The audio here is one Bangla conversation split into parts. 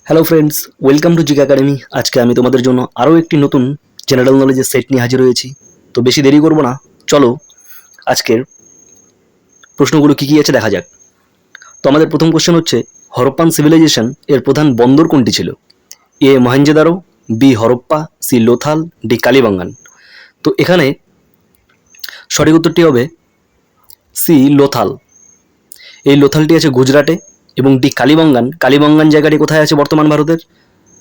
হ্যালো ফ্রেন্ডস, ওয়েলকাম টু জিক একাডেমি। আজকে আমি তোমাদের জন্য আরও একটি নতুন জেনারেল নলেজের সেট নিয়ে হাজির হয়েছি। তো বেশি দেরি করব না, চলো আজকের প্রশ্নগুলো কী কী আছে দেখা যাক। তো আমাদের প্রথম কোশ্চেন হচ্ছে, হরপ্পান সিভিলাইজেশন এর প্রধান বন্দর কোনটি ছিল? A Mohenjodaro, B Harappa, C Lothal, D Kalibangan. তো এখানে সঠিক উত্তরটি হবে সি লোথাল। এই লোথালটি আছে গুজরাটে। এবং ডি কালিবাঙ্গান জায়গাটি কোথায় আছে বর্তমান ভারতের?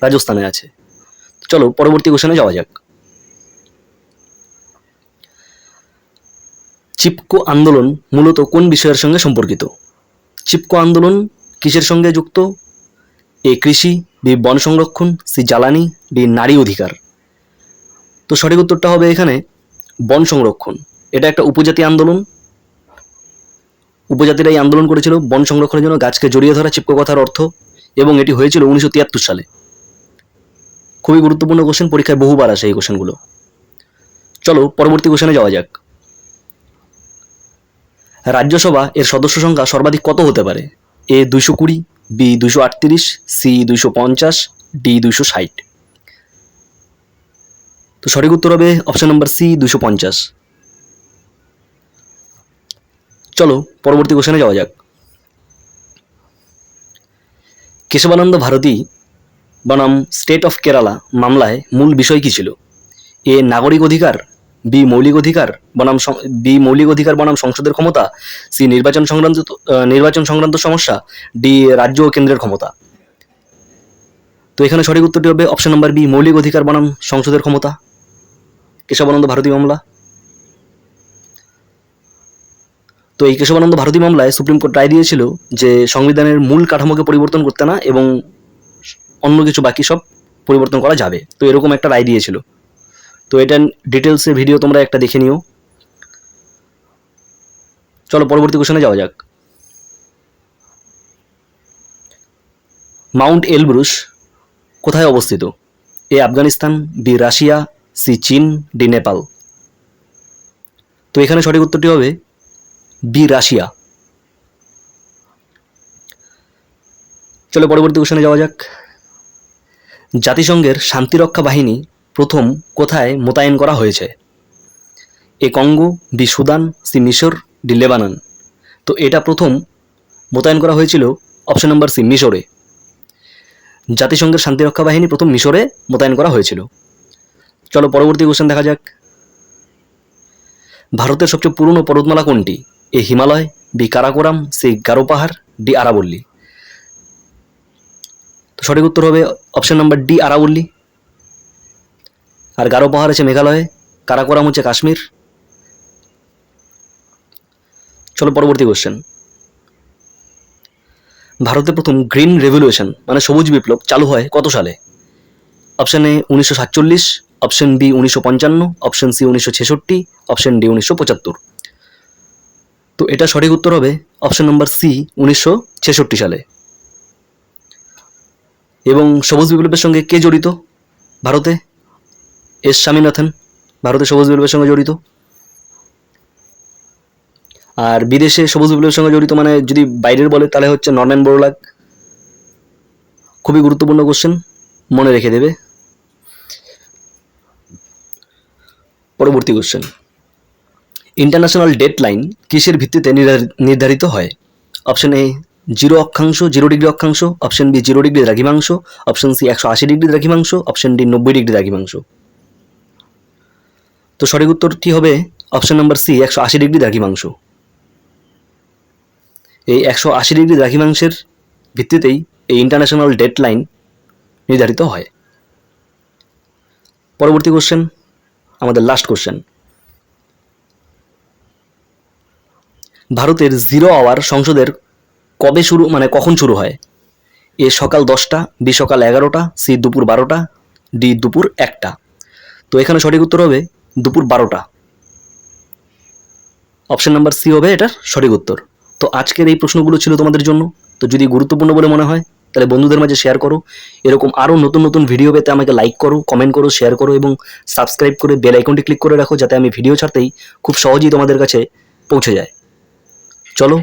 রাজস্থানে আছে। চলো পরবর্তী কোশ্চেনে যাওয়া যাক। চিপকো আন্দোলন মূলত কোন বিষয়ের সঙ্গে সম্পর্কিত? চিপকো আন্দোলন কিসের সঙ্গে যুক্ত? এ কৃষি, বি বন সংরক্ষণ, সি জ্বালানি, ডি নারী অধিকার। তো সঠিক উত্তরটা হবে এখানে বন সংরক্ষণ। এটা একটা উপজাতি আন্দোলন। উপজাতিরা এই আন্দোলন করেছিল বন সংরক্ষণের জন্য, গাছকে জড়িয়ে ধরা চিপকো কথার অর্থ। এবং এটি হয়েছিল 1973 সালে। খুবই গুরুত্বপূর্ণ কোশ্চেন, পরীক্ষায় বহুবার আসে এই কোশ্চেনগুলো। চলো পরবর্তী কোশ্চেনে যাওয়া যাক। রাজ্যসভা এর সদস্য সংখ্যা সর্বাধিক কত হতে পারে? এ 220, বি 238, সি 250, ডি 260। তো সঠিক উত্তর হবে অপশন নাম্বার সি 250। চলো পরবর্তী কোশ্চেনে যাওয়া যাক। কেশবানন্দ ভারতী বনাম স্টেট অফ কেরালা মামলায় মূল বিষয় কী ছিল? এ নাগরিক অধিকার, বি মৌলিক অধিকার বনাম সংসদের ক্ষমতা, সি নির্বাচন সংক্রান্ত সমস্যা, ডি রাজ্য ও কেন্দ্রের ক্ষমতা। তো এখানে সঠিক উত্তরটি হবে অপশন নাম্বার বি মৌলিক অধিকার বনাম সংসদের ক্ষমতা, কেশবানন্দ ভারতী মামলা। তো এই কেশবানন্দ ভারতী মামলায় সুপ্রিম কোর্ট রায় দিয়েছিল যে সংবিধানের মূল কাঠামোকে পরিবর্তন করতে না, এবং অন্য কিছু বাকি সব পরিবর্তন করা যাবে। তো এরকম একটা রায় দিয়েছিল। তো এটা ডিটেলসে ভিডিও তোমরা একটা দেখে নিও। চলো পরবর্তী কোশ্চেনে যাওয়া যাক। মাউন্ট এলব্রুস কোথায় অবস্থিত? এ আফগানিস্তান, বি রাশিয়া, সি চীন, ডি নেপাল। তো এখানে সঠিক উত্তরটি হবে বি রাশিয়া। চলো পরবর্তী কোশ্চেনে যাওয়া যাক। জাতিসংঘের শান্তিরক্ষা বাহিনী প্রথম কোথায় মোতায়েন করা হয়েছে? A Congo, B Sudan, C মিশর, ডি লেবানন। তো এটা প্রথম মোতায়েন করা হয়েছিল অপশন নাম্বার সি মিশরে। জাতিসংঘের শান্তিরক্ষা বাহিনী প্রথম মিশরে মোতায়েন করা হয়েছিল। চলো পরবর্তী কোশ্চেন দেখা যাক। ভারতের সবচেয়ে পুরনো পর্বতমালা কোনটি? এ হিমালয়, বি কারাকোরাম, সি গারো পাহাড়, ডি আরাবল্লী। তো সঠিক উত্তর হবে অপশন নাম্বার ডি আরাবল্লী। আর গারো পাহাড় আছে মেঘালয়ে, কারাকোরাম হচ্ছে কাশ্মীর। চলো পরবর্তী কোশ্চেন। ভারতে প্রথম গ্রিন রেভলিউশন মানে সবুজ বিপ্লব চালু হয় কত সালে? Option A 1947, option B 1955, option C 1966, option D 1975। তো এটা সঠিক উত্তর হবে অপশন নাম্বার সি 1966 সালে। এবং সবুজ বিপ্লবের সঙ্গে কে জড়িত ভারতে? এস স্বামীনাথন ভারতে সবুজ বিপ্লবের সঙ্গে জড়িত। আর বিদেশে সবুজ বিপ্লবের সঙ্গে জড়িত মানে যদি বাইরের বলে তাহলে হচ্ছে নর্ম্যান বোরলাগ। খুবই গুরুত্বপূর্ণ কোশ্চেন, মনে রেখে দেবে। পরবর্তী কোশ্চেন। ইন্টারন্যাশনাল ডেডলাইন কিসের ভিত্তিতে নির্ধারিত হয়? অপশন এ 0 অক্ষাংশ, অপশন বি 0 ডিগ্রি দ্রাঘিমাংশ, অপশন সি 180 ডিগ্রি দ্রাঘিমাংশ, অপশন ডি 90 ডিগ্রি দ্রাঘিমাংশ। তো সঠিক উত্তরটি হবে অপশন নাম্বার সি 180 ডিগ্রি দ্রাঘিমাংশ। এই 180 ডিগ্রি দ্রাঘিমাংশের ভিত্তিতেই এই ইন্টারন্যাশনাল ডেডলাইন নির্ধারিত হয়। পরবর্তী কোশ্চেন, আমাদের লাস্ট কোশ্চেন। ভারতের 0 আওয়ার সংসদের কখন শুরু হয়? এ সকাল 10টা, বি সকাল 11টা, সি দুপুর 12টা, ডি দুপুর 1টা। তো এখানে সঠিক উত্তর হবে দুপুর 12টা। অপশন নাম্বার সি হবে এটার সঠিক উত্তর। তো আজকের এই প্রশ্নগুলো ছিল তোমাদের জন্য। তো যদি গুরুত্বপূর্ণ বলে মনে হয় তাহলে বন্ধুদের মাঝে শেয়ার করো। এরকম আরও নতুন নতুন ভিডিও পেতে আমাকে লাইক করো, কমেন্ট করো, শেয়ার করো এবং সাবস্ক্রাইব করে বেল আইকনটি ক্লিক করে রাখো, যাতে আমি ভিডিও ছাড়তেই খুব সহজেই তোমাদের কাছে পৌঁছে যায়। চলো